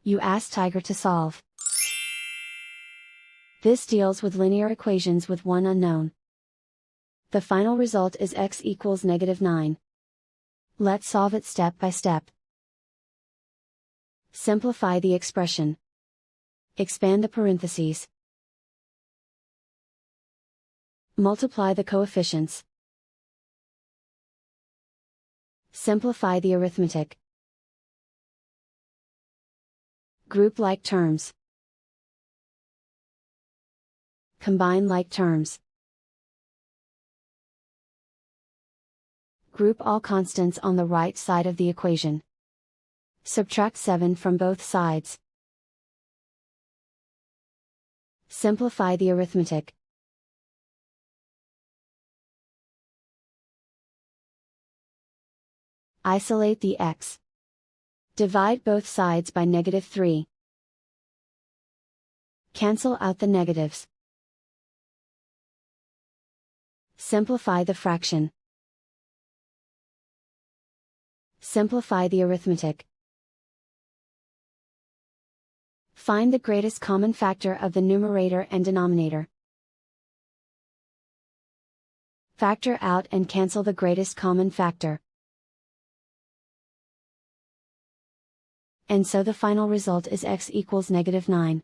You ask Tiger to solve. This deals with linear equations with one unknown. The final result is x equals -9. Let's solve it step by step. Simplify the expression. Expand the parentheses. Multiply the coefficients. Simplify the arithmetic. Group like terms. Combine like terms. Group all constants on the right side of the equation. Subtract 7 from both sides. Simplify the arithmetic. Isolate the x. Divide both sides by -3. Cancel out the negatives. Simplify the fraction. Simplify the arithmetic. Find the greatest common factor of the numerator and denominator. Factor out and cancel the greatest common factor. And so the final result is x equals -9.